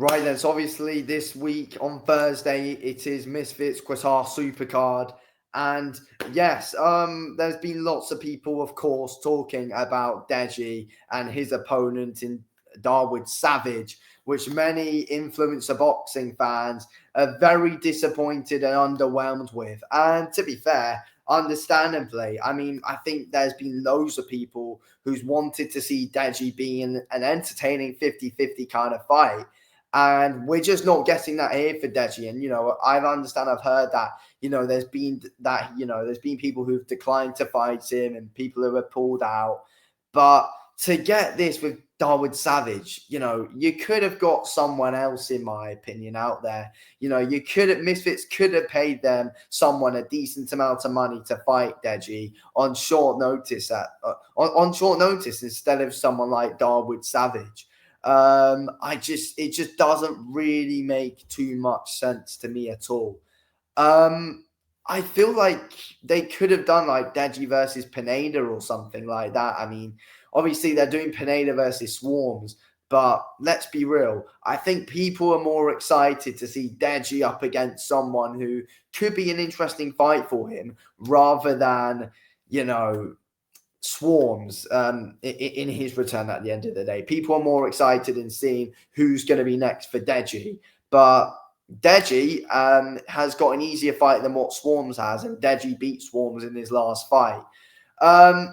Right then, so obviously this week on Thursday it is Misfits Qatar Supercard, and yes, there's been lots of people, of course, talking about Deji and his opponent in Darwood Savage, which many influencer boxing fans are very disappointed and underwhelmed with. And to be fair, understandably, I mean, I think there's been loads of people who's wanted to see Deji being an entertaining 50-50 kind of fight. And we're just not getting that here for Deji. And, I've heard that, there's been people who've declined to fight him and people who have pulled out. But to get this with Darwood Savage, you could have got someone else, in my opinion, out there. Misfits could have paid them someone a decent amount of money to fight Deji on short notice on short notice instead of someone like Darwood Savage. It just doesn't really make too much sense to me at all. I feel like they could have done like Deji versus Pineda or something like that. I mean, obviously they're doing Pineda versus Swarms, but let's be real. I think people are more excited to see Deji up against someone who could be an interesting fight for him rather than, Swarms in his return at the end of the day. People are more excited in seeing who's going to be next for Deji. But Deji has got an easier fight than what Swarms has, and Deji beat Swarms in his last fight.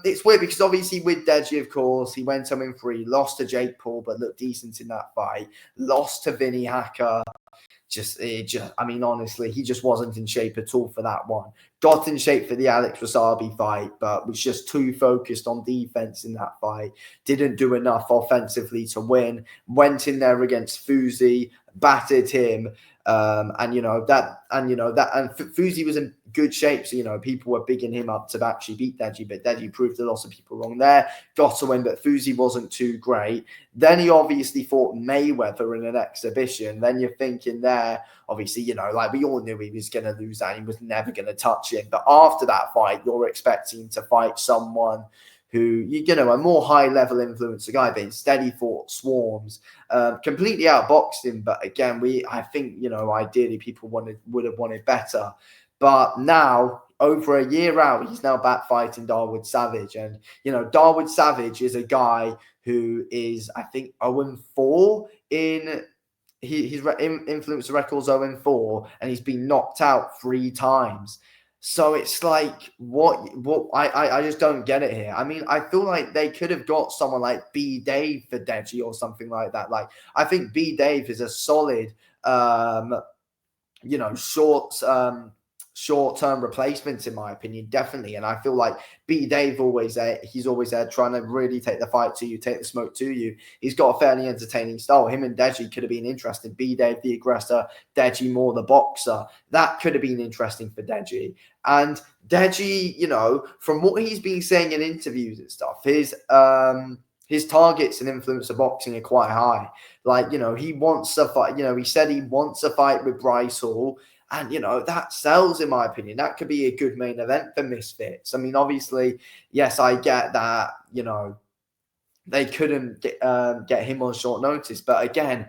It's weird because obviously with Deji, of course, he went 0-3, lost to Jake Paul, but looked decent in that fight, lost to Vinny Hacker. Honestly, he just wasn't in shape at all for that one. Got in shape for the Alex Wasabi fight, but was just too focused on defense in that fight. Didn't do enough offensively to win. Went in there against Fuzi, battered him. Fuzi was in good shape, so people were bigging him up to actually beat Deji, but Deji proved a lot of people wrong there. Got to win, but Fuzi wasn't too great. Then he obviously fought Mayweather in an exhibition. Then you're thinking there, obviously, we all knew he was going to lose that. He was never going to touch him. But after that fight, you're expecting to fight someone who, a more high-level influencer guy, but instead he fought Swarms, completely outboxed him. But again, I think, ideally people would have wanted better. But now, over a year out, he's now back fighting Darwood Savage. And, Darwood Savage is a guy who is, I think, 0-4 in his influencer record's 0-4, and he's been knocked out 3 times. So it's like, I just don't get it here. I mean, I feel like they could have got someone like B Dave for Deji or something like that. Like, I think B Dave is a solid, short-term replacements, in my opinion, definitely. And I feel like B Dave he's always there trying to really take the fight to you, take the smoke to you. He's got a fairly entertaining style. Him and Deji could have been interesting. B Dave the aggressor, Deji more the boxer. That could have been interesting for Deji. And Deji, from what he's been saying in interviews and stuff, his targets in influencer boxing are quite high. Like, he wants a fight. He said he wants a fight with Bryce Hall. And, that sells, in my opinion. That could be a good main event for Misfits. I mean, obviously, yes, I get that, they couldn't get him on short notice. But again,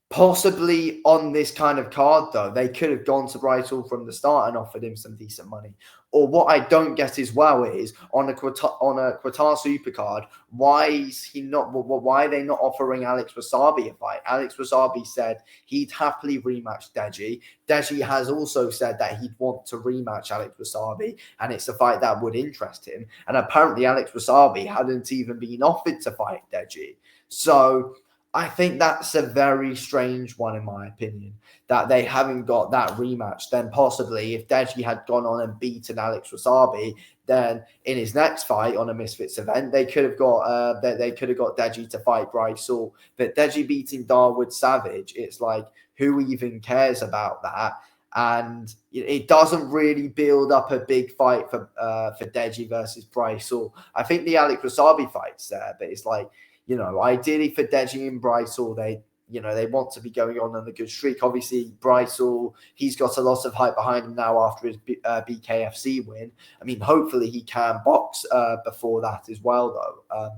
possibly on this kind of card, though, they could have gone to Bryce Hall from the start and offered him some decent money. Or what I don't get as well is on a Qatar Supercard, why are they not offering Alex Wasabi a fight? Alex Wasabi said he'd happily rematch Deji. Deji has also said that he'd want to rematch Alex Wasabi, and it's a fight that would interest him. And apparently Alex Wasabi hadn't even been offered to fight Deji. So I think that's a very strange one, in my opinion, that they haven't got that rematch. Then possibly if Deji had gone on and beaten Alex Wasabi, then in his next fight on a Misfits event, they could have got Deji to fight Bryce Hall. But Deji beating Darwood Savage, it's like, who even cares about that? And it doesn't really build up a big fight for Deji versus Bryce Hall. I think the Alex Wasabi fight's there, but it's like, ideally for Deji and Bryce Hall, they want to be going on a good streak. Obviously, Bryce Hall, he's got a lot of hype behind him now after his BKFC win. I mean, hopefully he can box before that as well, though.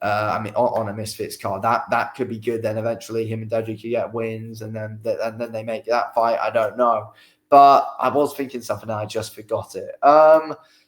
I mean, on a Misfits card, that could be good. Then eventually, him and Deji could get wins, and then they make that fight. I don't know, but I was thinking something, and I just forgot it.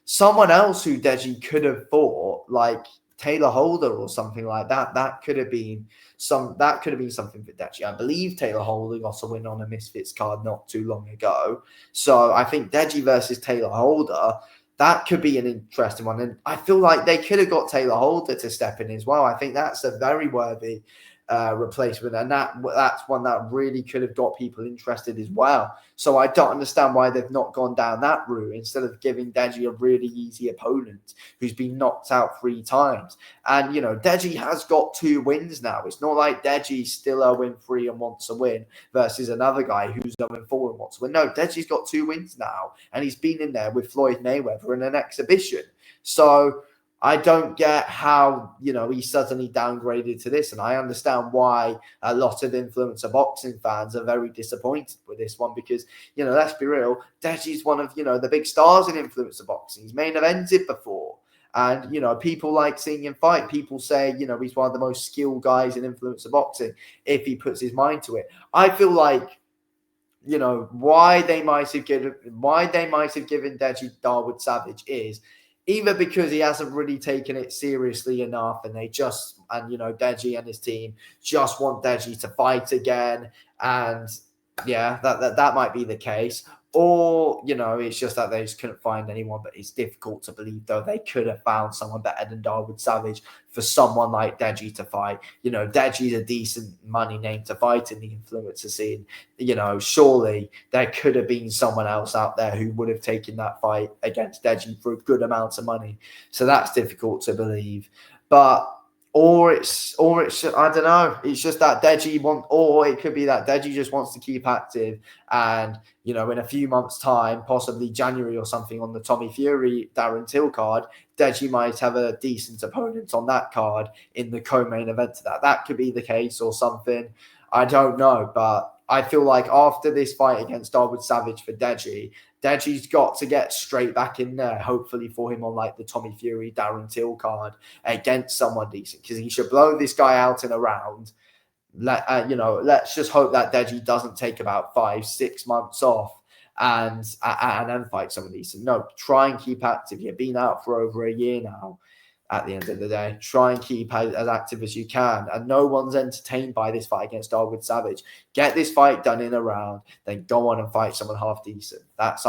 Someone else who Deji could have fought, like Taylor Holder or something like that. That could have been something for Deji. I believe Taylor Holder got a win on a Misfits card not too long ago. So I think Deji versus Taylor Holder, that could be an interesting one. And I feel like they could have got Taylor Holder to step in as well. I think that's a very worthy replacement. And that's one that really could have got people interested as well. So I don't understand why they've not gone down that route instead of giving Deji a really easy opponent who's been knocked out 3 times. And, you know, Deji has got 2 wins now. It's not like Deji's still 0-3 and wants a win versus another guy who's 0-4 and wants a win. No, Deji's got 2 wins now, and he's been in there with Floyd Mayweather in an exhibition. So I don't get how, you know, he suddenly downgraded to this. And I understand why a lot of influencer boxing fans are very disappointed with this one because, you know, let's be real, Deji's one of, you know, the big stars in influencer boxing. He's main evented before. And, you know, people like seeing him fight. People say, you know, he's one of the most skilled guys in influencer boxing if he puts his mind to it. I feel like, you know, why they might have given Deji Darwood Savage is either because he hasn't really taken it seriously enough and you know, Deji and his team just want Deji to fight again. And yeah, that might be the case. Or, you know, it's just that they just couldn't find anyone, but it's difficult to believe, though, they could have found someone better than Darwood Savage for someone like Deji to fight. You know, Deji's a decent money name to fight in the influencer scene. You know, surely there could have been someone else out there who would have taken that fight against Deji for a good amount of money. So that's difficult to believe. But or it's I don't know. It's just that or it could be that Deji just wants to keep active, and you know, in a few months' time, possibly January or something, on the Tommy Fury Darren Till card, Deji might have a decent opponent on that card in the co-main event to that. That could be the case or something. I don't know, but I feel like after this fight against Darwood Savage for Deji's got to get straight back in there, hopefully for him on like the Tommy Fury, Darren Till card against someone decent, because he should blow this guy out in a round. You know, let's just hope that Deji doesn't take about 5-6 months off and then fight someone decent. No, try and keep active. You've been out for over a year now. At the end of the day, try and keep as active as you can. And no one's entertained by this fight against Darwood Savage. Get this fight done in a round, then go on and fight someone half decent. That's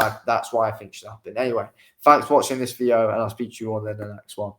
why I think should happen. Anyway, thanks for watching this video, and I'll speak to you all in the next one.